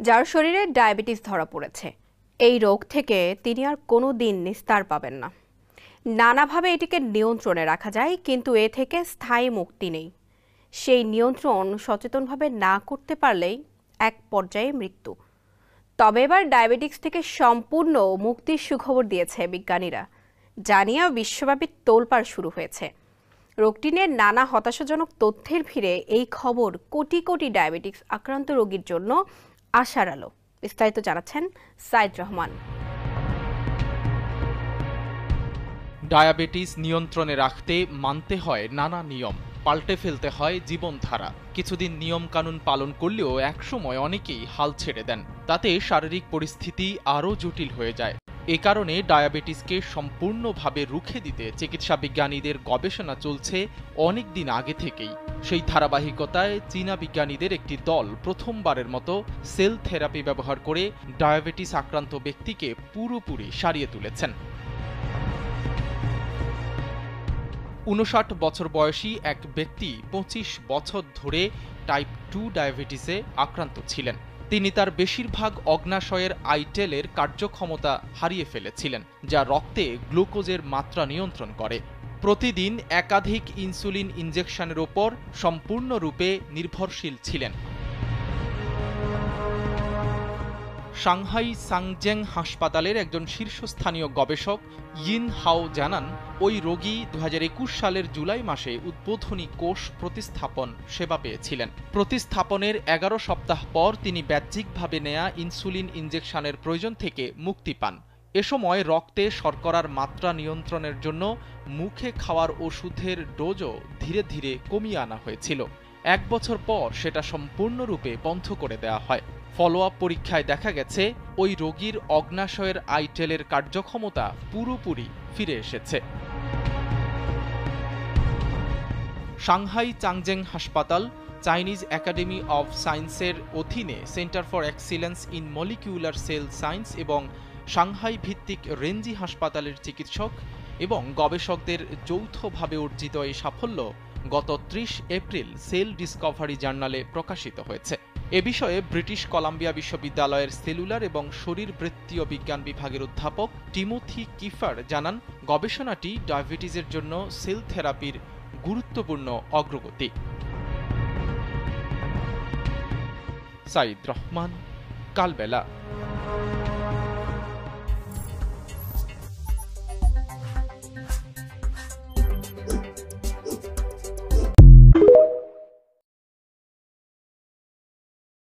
যার শরীরে ডায়াবেটিস ধরা পড়েছে। এই রোগ থেকে তিনি আর কোনো দিন নিস্তার পাবেন না। নানাভাবে এটিকে নিয়ন্ত্রণে রাখা যায়, কিন্তু এ থেকে স্থায়ী মুক্তি নেই। সেই নিয়ন্ত্রণ সচেতনভাবে না করতে পারলেই এক পর্যায়ে মৃত্যু। তবে এবার ডায়াবেটিস থেকে সম্পূর্ণ মুক্তির সুখবর দিয়েছে বিজ্ঞানীরা, জানিয়ে বিশ্বব্যাপী তোলপাড় শুরু হয়েছে। রোগটি নিয়ে নানা হতাশাজনক তথ্যের ভিড়ে এই খবর কোটি কোটি ডায়াবেটিস আক্রান্ত রোগীর জন্য আশার আলো। বিস্তারিত জানাচ্ছেন সাইদ রহমান। ডায়াবেটিস নিয়ন্ত্রণে রাখতে মানতে হয় নানা নিয়ম, পাল্টে ফেলতে হয় জীবনধারা। কিছুদিন নিয়ম কানুন পালন করলেও একসময় অনেকেই হাল ছেড়ে দেন। তাতে শারীরিক পরিস্থিতি আরও জটিল হয়ে যায়। এ কারণে ডায়াবেটিসকে সম্পূর্ণভাবে রুখে দিতে চিকিৎসা বিজ্ঞানীদের গবেষণা চলছে অনেক দিন আগে থেকেই। সেই ধারাবাহিকতায় চীনা বিজ্ঞানীদের একটি দল প্রথমবারের মতো সেল থেরাপি ব্যবহার করে ডায়াবেটিস আক্রান্ত ব্যক্তিকে পুরোপুরি সারিয়ে তুলেছেন। ৫৯ বছর বয়সী এক ব্যক্তি ২৫ বছর ধরে টাইপ 2 ডায়াবেটিসে আক্রান্ত ছিলেন। তিনি তার বেশিরভাগ অগ্নাশয়ের আইটেলের কার্যক্ষমতা হারিয়ে ফেলেছিলেন, যা রক্তে গ্লুকোজের মাত্রা নিয়ন্ত্রণ করে। প্রতিদিন একাধিক ইনসুলিন ইনজেকশনের ওপর সম্পূর্ণরূপে নির্ভরশীল ছিলেন। সাংহাই সাংজেং হাসপাতালের একজন শীর্ষস্থানীয় গবেষক ইন হাও জানান, ওই রোগী ২০২১ সালের জুলাই মাসে উদ্বোধনী কোষ প্রতিস্থাপন সেবা পেয়েছিলেন। প্রতিস্থাপনের ১১ সপ্তাহ পর তিনি বাহ্যিকভাবে নেয়া ইনসুলিন ইনজেকশনের প্রয়োজন থেকে মুক্তি পান। এ সময় রক্তে শর্করার মাত্রা নিয়ন্ত্রণের জন্য মুখে খাওয়ার ওষুধের ডোজও ধীরে ধীরে কমিয়ে আনা হয়েছিল। ১ বছর পর সেটা সম্পূর্ণরূপে বন্ধ করে দেওয়া হয়। ফলো আপ পরীক্ষায় দেখা গেছে ওই রোগীর অগ্নাশয়ের আইটেলের কার্যক্ষমতা পুরোপুরি ফিরে এসেছে। সাংহাই চাংজেং হাসপাতাল চাইনিজ একাডেমি অব সায়েন্সের অধীনে centre for excellence in molecular cell science এবং সাংহাই ভিত্তিক রেঞ্জি হাসপাতালের চিকিৎসক এবং গবেষকদের যৌথভাবে অর্জিত এই সাফল্য গত ৩০ এপ্রিল সেল ডিসকভারি জার্নালে প্রকাশিত হয়েছে। এ বিষয়ে ব্রিটিশ কলাম্বিয়া বিশ্ববিদ্যালয়ের সেলুলার এবং শরীরবৃত্তীয় বিজ্ঞান বিভাগের অধ্যাপক টিমোথি কিফার জানান, গবেষণাটি ডায়াবেটিসের জন্য সেল থেরাপির গুরুত্বপূর্ণ অগ্রগতি। সাইদ রহমান, কালবেলা।